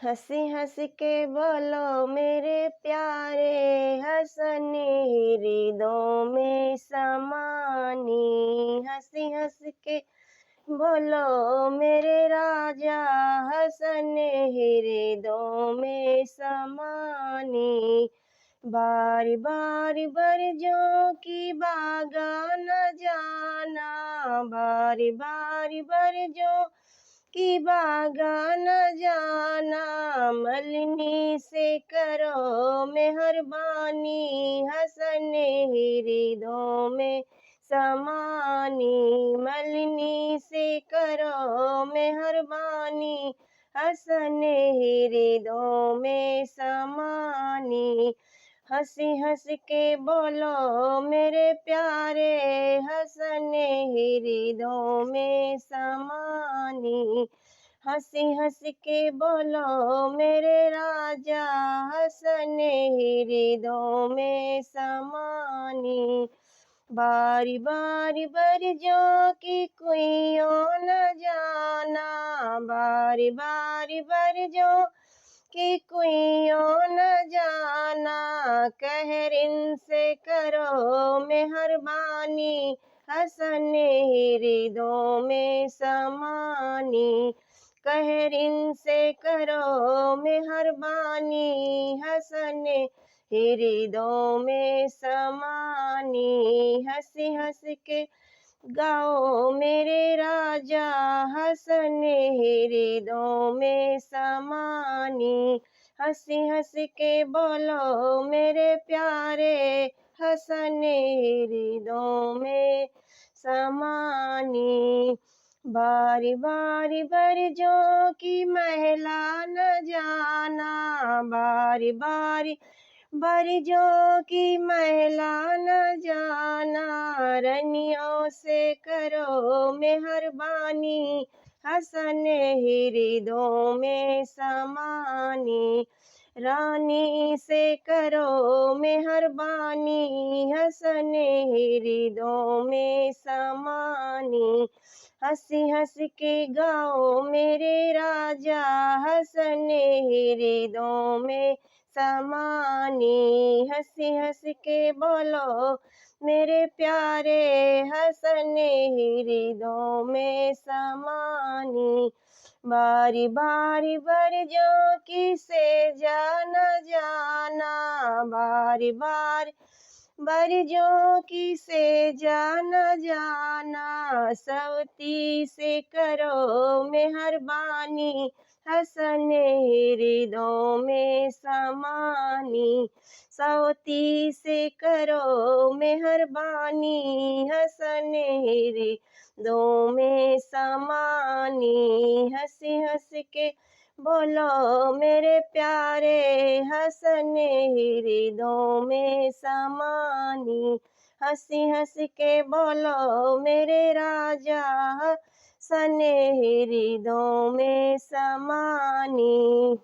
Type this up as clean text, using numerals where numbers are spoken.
हंसी हंस के बोलो मेरे प्यारे, हंसने हृदयों में समानी। हंसी हंस के बोलो मेरे राजा, हंसने हृदयों में समानी। बारी बारी बरजों की बागान जाना, बारी बारी बरजों की बागान जाना। मलिनी से करो मेहरबानी, हंसने हृदयों में समानी। मलिनी से करो मेहरबानी, हंसने हृदयों में समानी। हंसी हंस के बोलो मेरे प्यारे, हंसने हृदयों में समानी। हंसी हंस के बोलो मेरे राजा, हंसने हृदयों में समानी। बारी बारी बरजों की कुइयों न जाना, बारी बारी बरजों की कुइयों न जाना। कहर इनसे करो मेहरबानी, हंसने हृदयों में समानी। कहर इनसे करो मेहरबानी, हंसने हृदयों में समानी। हंसी हंस के गाओ मेरे राजा, हंसने हृदयों में समानी। हंसी हंस के बोलो मेरे प्यारे, हंसने हृदयों में समानी। बारी बारी बरजों की महिला न जाना, बारी बारी बरजों की महिला न जाना। रनियों से करो मेहरबानी, हंसने हृदयों में समानी। रानी से करो मेहरबानी, हंसने हृदयों में समानी। हंसी हंस के गाओ मेरे राजा, हंसने हृदयों में समानी। हंसी हंस के बोलो मेरे प्यारे, हंसने हृदयों में समानी। बारी बारी बरजों की से जाना जाना, बारी बारी बरजों की से जाना जाना। सवती से करो मेहरबानी, हंसने हृदयों में समानी। सवती से करो मेहरबानी, हंसने हृदयों में समानी। हंसी हंस के बोलो मेरे प्यारे, हंसने हृदयों में समानी। हंसी हंस के बोलो मेरे राजा, हंसने हृदयों में समानी।